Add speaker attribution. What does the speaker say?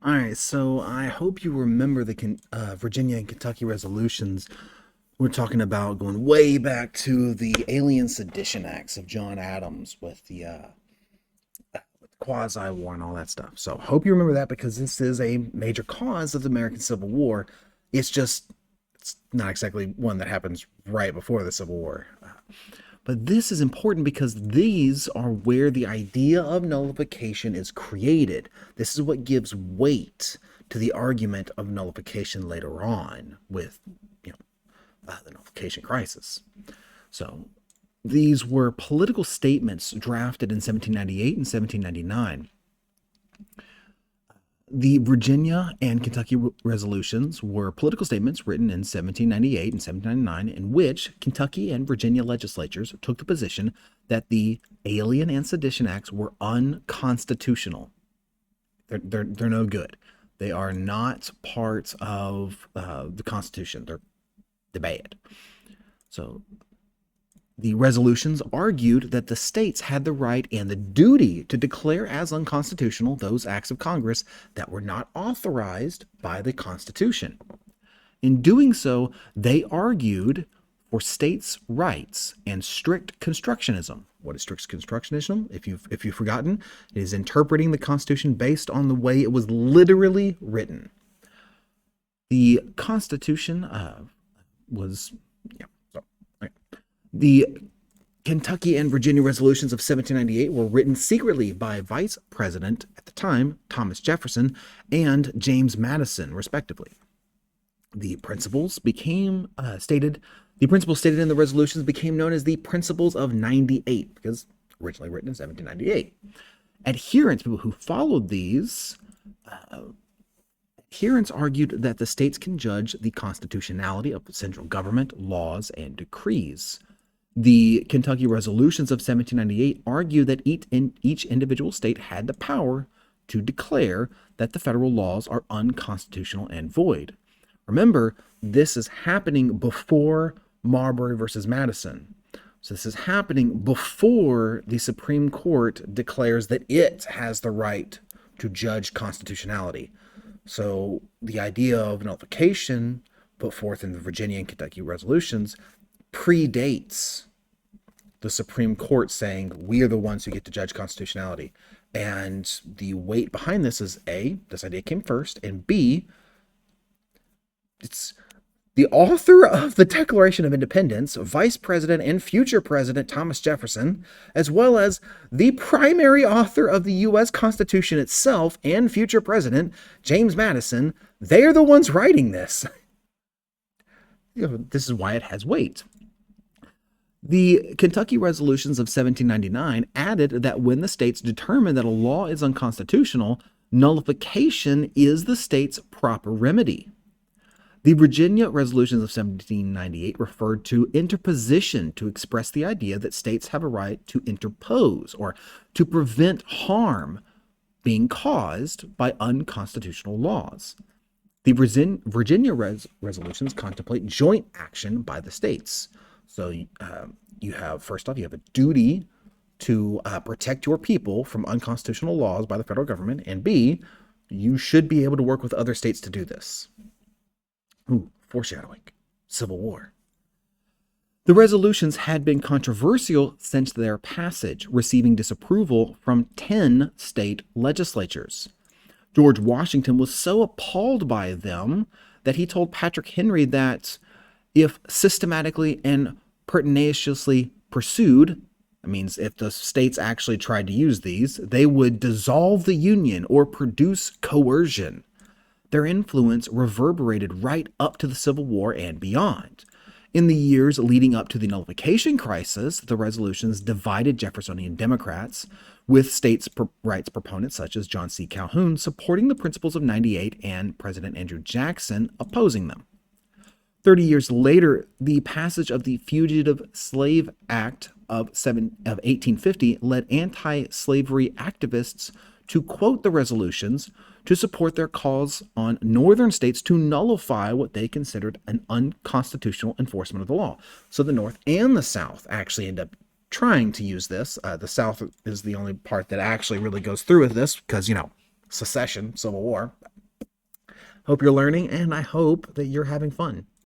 Speaker 1: All right, so I hope you remember the Virginia and Kentucky resolutions. We're talking about going way back to the Alien Sedition Acts of John Adams with the Quasi War and all that stuff. So hope you remember that because this is a major cause of the American Civil War. It's not exactly one that happens right before the Civil War. But this is important because these are where the idea of nullification is created. This is what gives weight to the argument of nullification later on with, the nullification crisis. So these were political statements drafted in 1798 and 1799. The Virginia and Kentucky resolutions were political statements written in 1798 and 1799 in which Kentucky and Virginia legislatures took the position that the Alien and Sedition Acts were unconstitutional. They're no good. They are not part of the Constitution. They're bad. So the resolutions argued that the states had the right and the duty to declare as unconstitutional those acts of Congress that were not authorized by the Constitution. In doing so, they argued for states' rights and strict constructionism. What is strict constructionism? If you've forgotten, it is interpreting the Constitution based on the way it was literally written. The Constitution was, yeah. The Kentucky and Virginia resolutions of 1798 were written secretly by Vice President at the time, Thomas Jefferson, and James Madison, respectively. The principles stated in the resolutions became known as the Principles of 98 because originally written in 1798. People who followed these adherents argued that the states can judge the constitutionality of central government, laws, and decrees. The Kentucky resolutions of 1798 argue that each individual state had the power to declare that the federal laws are unconstitutional and void. Remember, this is happening before Marbury versus Madison. So this is happening before the Supreme Court declares that it has the right to judge constitutionality. So the idea of nullification put forth in the Virginia and Kentucky resolutions predates the Supreme Court saying we are the ones who get to judge constitutionality. And the weight behind this is A, this idea came first, and B, it's the author of the Declaration of Independence, Vice President and future President Thomas Jefferson, as well as the primary author of the U.S. Constitution itself and future President James Madison, they are the ones writing this. This is why it has weight. The Kentucky resolutions of 1799 added that when the states determine that a law is unconstitutional, nullification is the state's proper remedy. The Virginia resolutions of 1798 referred to interposition to express the idea that states have a right to interpose or to prevent harm being caused by unconstitutional laws. The Virginia resolutions contemplate joint action by the states. So first off, you have a duty to protect your people from unconstitutional laws by the federal government, and B, you should be able to work with other states to do this. Ooh, foreshadowing. Civil War. The resolutions had been controversial since their passage, receiving disapproval from 10 state legislatures. George Washington was so appalled by them that he told Patrick Henry that if systematically and pertinaciously pursued, that means if the states actually tried to use these, they would dissolve the Union or produce coercion. Their influence reverberated right up to the Civil War and beyond. In the years leading up to the nullification crisis, the resolutions divided Jeffersonian Democrats, with states' rights proponents such as John C. Calhoun supporting the Principles of 98 and President Andrew Jackson opposing them. 30 years later, the passage of the Fugitive Slave Act of 1850 led anti-slavery activists to quote the resolutions to support their calls on northern states to nullify what they considered an unconstitutional enforcement of the law. So the North and the South actually end up trying to use this. The South is the only part that actually really goes through with this because, secession, Civil War, Hope you're learning, and I hope that you're having fun.